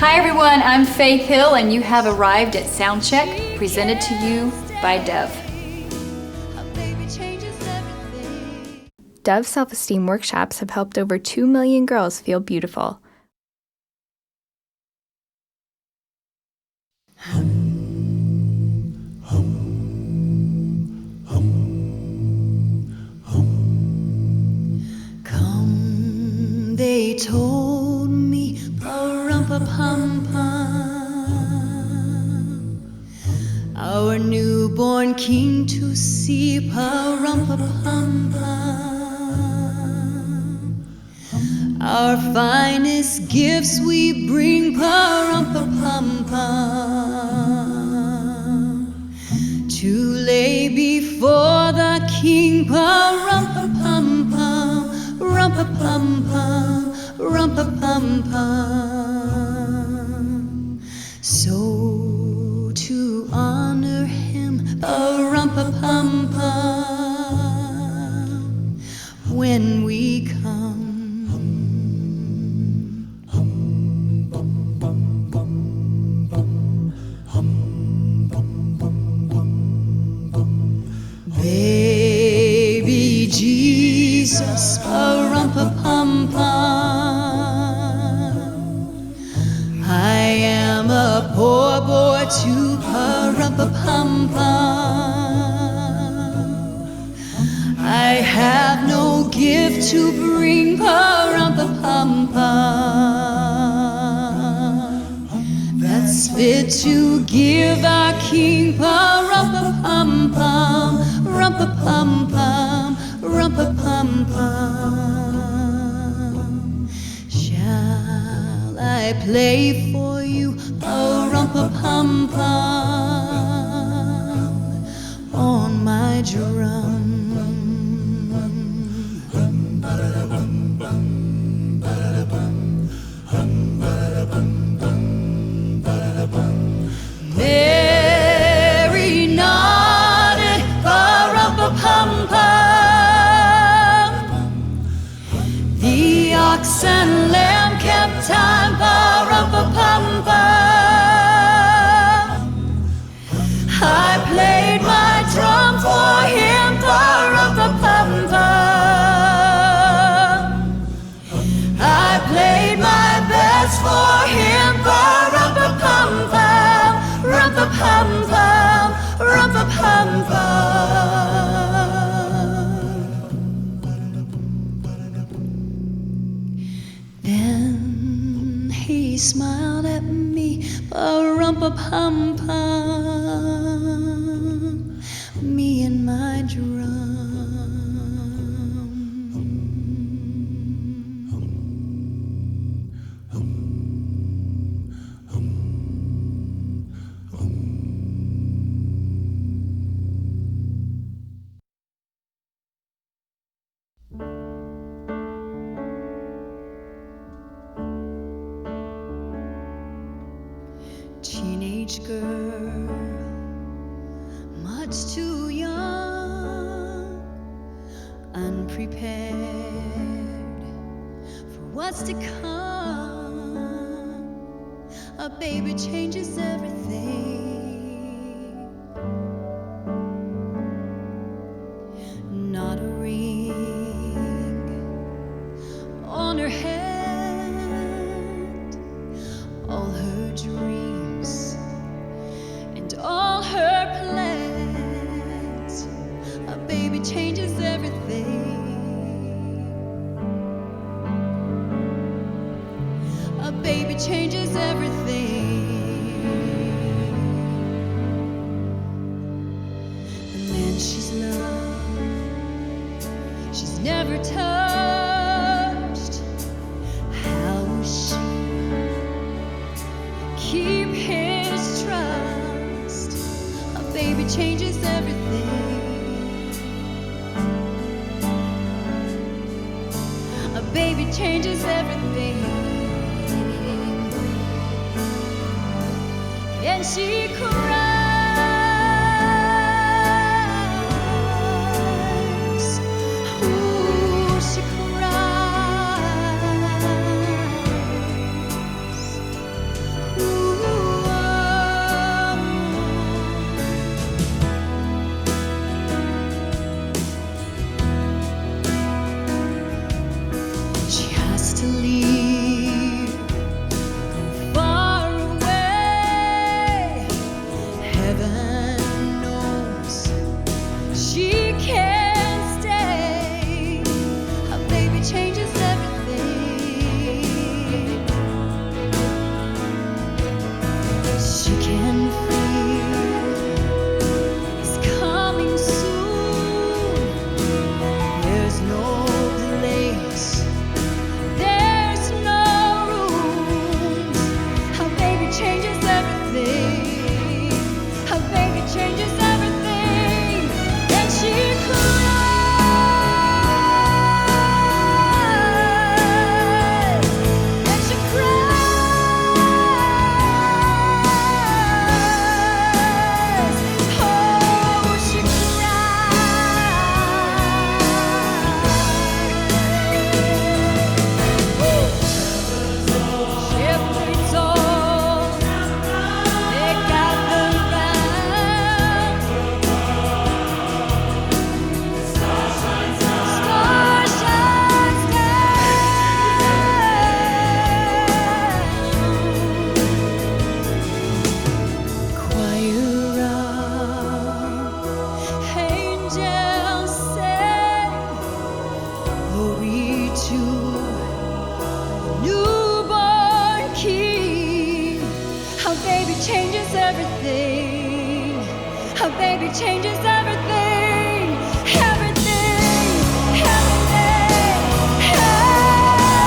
Hi everyone, I'm Faith Hill and you have arrived at Soundcheck, presented to you by Dove. Dove self-esteem workshops have helped over 2 million girls feel beautiful. Come, they told me, pa-rum-pa-pum-pum, our newborn king to see, pa-rum-pa-pum-pum, our finest gifts we bring, pa-rum-pa-pum-pum, to lay before the king, pa-rum-pa-pum-pum, rum-pa-pum-pum, rum-pa-pum-pum. So to honor him, rum-pa-pum-pum, when we come. Baby Jesus, pa-rum-pa-pum-pum, I am a poor boy too, pa-rum-pa-pum-pum, I have no gift to bring, pa-rum-pa-pum-pum, that's fit to give our king, pa-rum-pa-pum-pum, rum-pa-pum-pum, rum-pa-pum-pum. Shall I play for you, rum-pa-pum-pum, on my drum? Mary nodded, pa-rum-pa-pum-pum, the ox and lamb kept time, pa-rum-pa-pum-pum, I played my drum for him, pa-rum-pa-pum-pum, I played my best for him, pa-rum-pa-pum-pum, rum-pa-pum-pum, rum-pa-pum-pum. Then he smiled at me, pa-rum-pa-pum-pum, me and my drum. Teenage girl, much too young, unprepared for what's to come. A baby changes everything. Not a ring on her hand, all her dreams and all her plans. A baby changes everything. A baby changes everything. The man she's loved, she's never touched. How will she keep his trust? A baby changes everything. A baby changes everything. And she cries. Ooh, she cries. everything. A baby changes everything. Everything, everything, everything.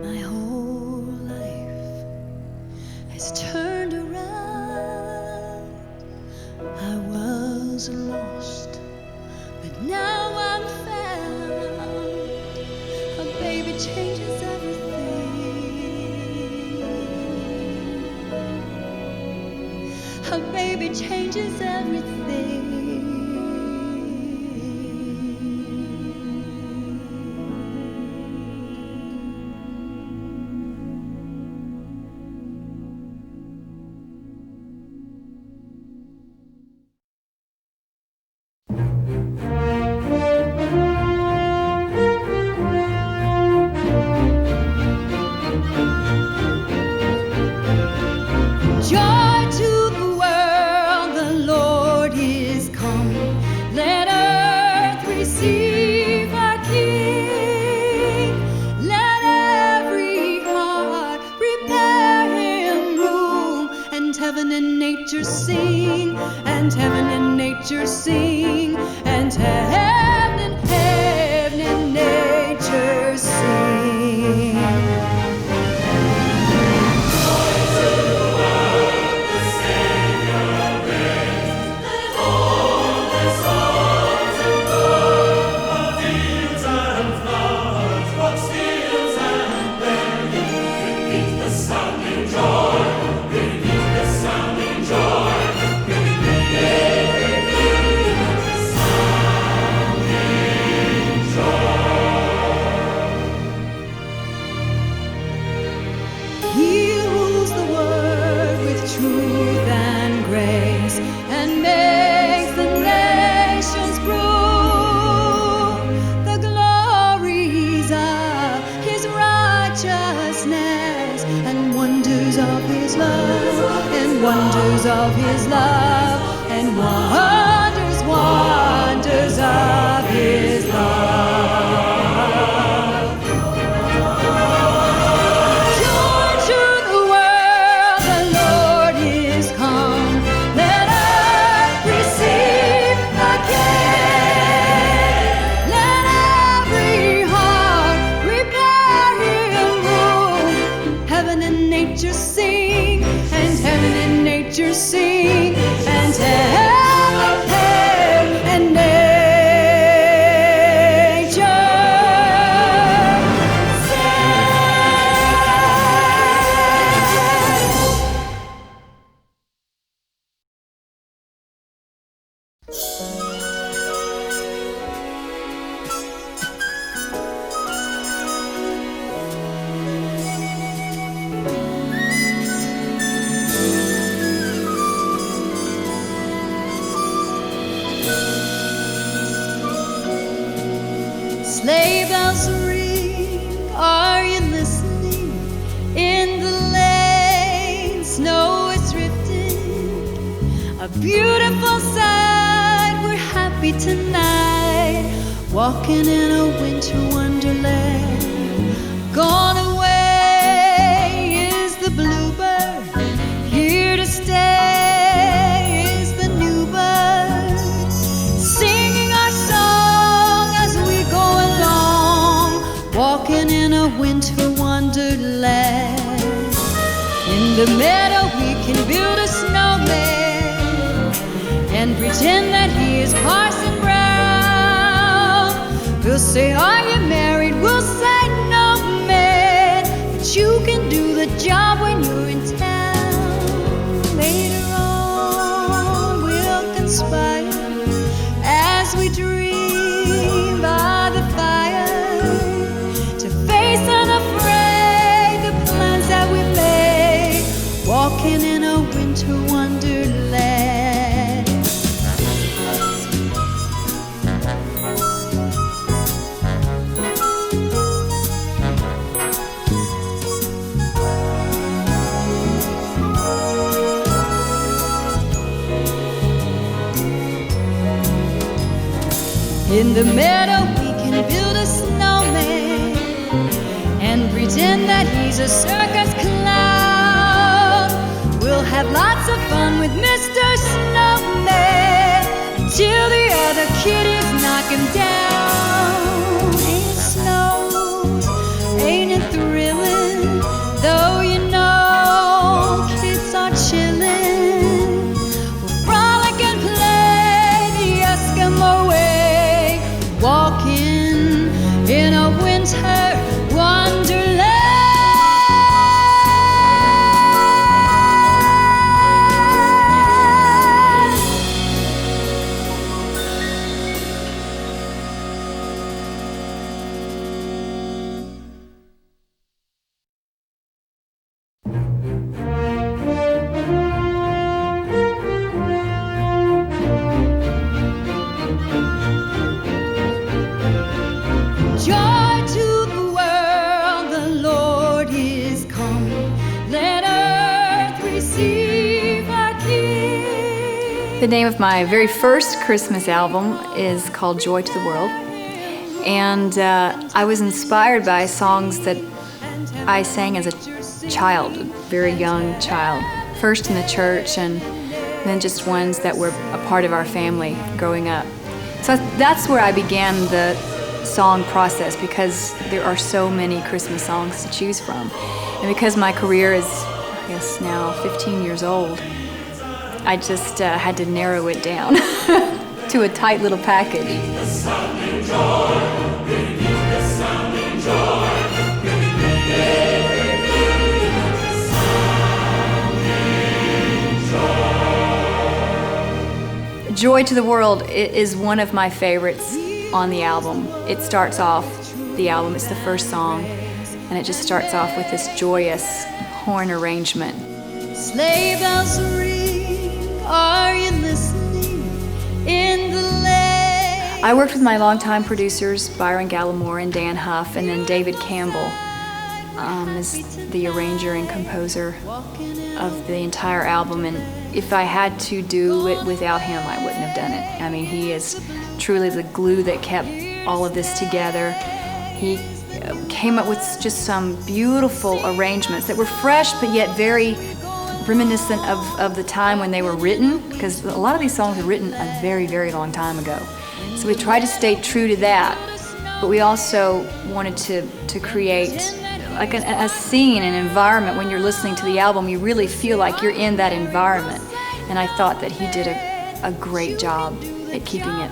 My whole life has turned around. I was lost, but now I'm found. A baby changes everything. A baby changes everything. Joy to the world, the Lord is come. Let earth receive our King. Let every heart prepare him room. And heaven and nature sing, and heaven and nature sing, and heaven and nature sing. He rules the world with truth and grace, and makes the nations prove the glories of his righteousness, and wonders of his love, and wonders of his love, and wonders, wonders of his love. Joy to the world, the Lord is come. Let earth receive the King. Let every heart prepare him room. Heaven and nature sing, and heaven and nature sing, and heaven and nature sing. Sleigh bells ring, are you listening? In the lane, snow is drifting. A beautiful sight, we're happy tonight, walking in a winter wonderland. Gone away is the bluebird, here to stay is the new bird, singing our song as we go along, walking in a winter wonderland. In the meadow we can build a snowman and pretend that he is Parson Brown. We'll say, are you married? We'll say, no, man, but you can do the job when you're in town. Later on we'll conspire as we dream In the meadow we can build a snowman and pretend that he's a circus clown. We'll have lots of fun with Mr. Snowman until the other kitties knock him down. Ain't it snows? Ain't it thrilling? Though you know kids are chillin', we'll frolic and play the Eskimo way, walking in a winter wonderland. Joy to the world, the Lord is come. Let earth receive her King. The name of my very first Christmas album is called Joy to the World. And I was inspired by songs that I sang as a child, a very young child. First in the church and then just ones that were a part of our family growing up. So that's where I began the song process, because there are so many Christmas songs to choose from. And because my career is, I guess now 15 years old, I just had to narrow it down to a tight little package. Joy to the World is one of my favorites on the album. It starts off the album, it's the first song, and it just starts off with this joyous horn arrangement. Sleigh bells ring, are you listening in the lane? I worked with my longtime producers, Byron Gallimore and Dan Huff, and then David Campbell is the arranger and composer of the entire album. And if I had to do it without him, I wouldn't have done it. I mean, he is truly the glue that kept all of this together. He came up with just some beautiful arrangements that were fresh, but yet very reminiscent of the time when they were written, because a lot of these songs were written a very, very long time ago. So we tried to stay true to that, but we also wanted to create like a scene, an environment. When you're listening to the album, you really feel like you're in that environment. And I thought that he did a great job at keeping it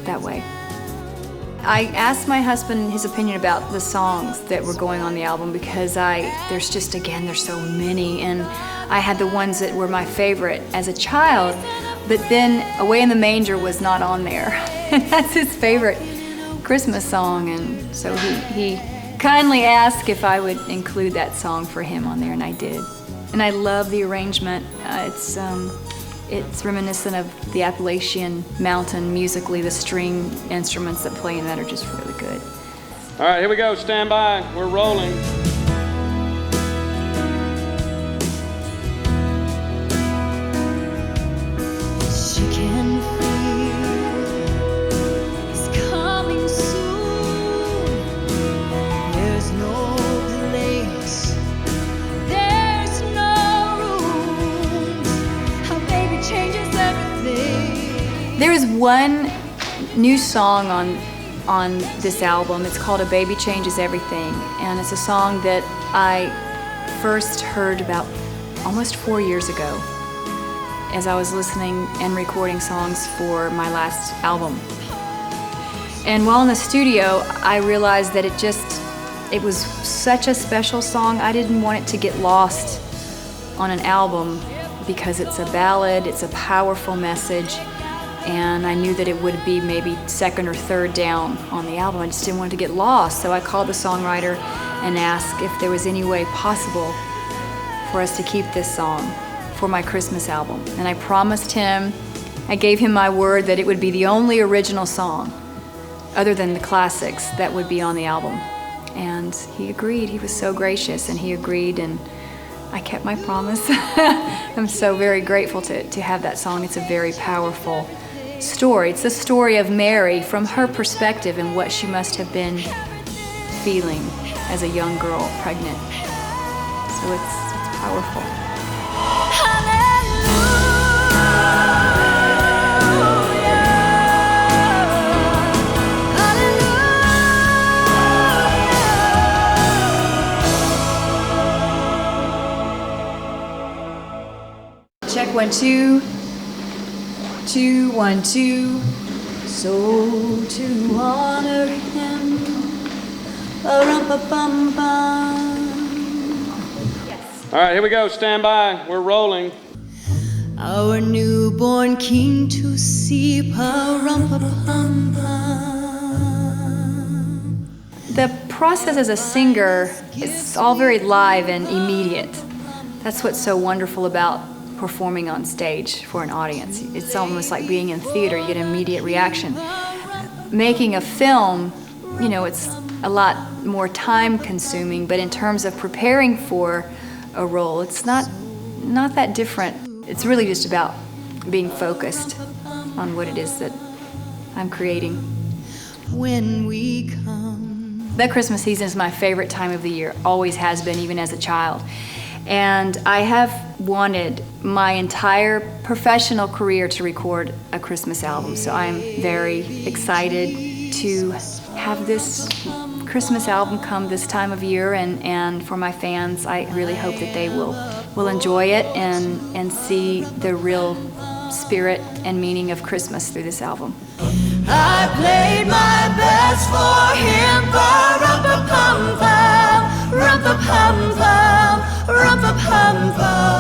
that way. I asked my husband his opinion about the songs that were going on the album, because there's so many, and I had the ones that were my favorite as a child, but then Away in the Manger was not on there. And that's his favorite Christmas song, and so he kindly asked if I would include that song for him on there, and I did. And I love the arrangement. It's reminiscent of the Appalachian Mountain musically. The string instruments that play in that are just really good. All right, here we go. Stand by. We're rolling. She can feel he's coming soon. There's no place, there's no room. How baby changes everything. There is one new song on this album. It's called A Baby Changes Everything, and it's a song that I first heard about almost 4 years ago as I was listening and recording songs for my last album. And while in the studio, I realized that it was such a special song. I didn't want it to get lost on an album, because it's a ballad, it's a powerful message, and I knew that it would be maybe second or third down on the album. I just didn't want it to get lost, so I called the songwriter and asked if there was any way possible for us to keep this song for my Christmas album. And I promised him, I gave him my word that it would be the only original song, other than the classics, that would be on the album. And he agreed. He was so gracious, and he agreed, and I kept my promise. I'm so very grateful to have that song. It's a very powerful story. It's the story of Mary from her perspective and what she must have been feeling as a young girl pregnant. So it's powerful. Check 1 2 2 1 2. So to honor him, rum-pa-bum-bum. All right, here we go. Stand by. We're rolling. Our newborn king to see, rum-pa-bum-bum. The process as a singer is all very live and immediate. That's what's so wonderful about performing on stage for an audience. It's almost like being in theater. You get an immediate reaction. Making a film, you know, it's a lot more time consuming, but in terms of preparing for a role, it's not that different. It's really just about being focused on what it is that I'm creating. When we come. The Christmas season is my favorite time of the year, always has been, even as a child. And I have wanted my entire professional career to record a Christmas album, so I'm very excited to have this Christmas album come this time of year, and for my fans, I really hope that they will enjoy it and see the real spirit and meaning of Christmas through this album. I played my best for him, rum-pa-pum-pum, rum-pa-pum-pum, rum-pa-pum-pum.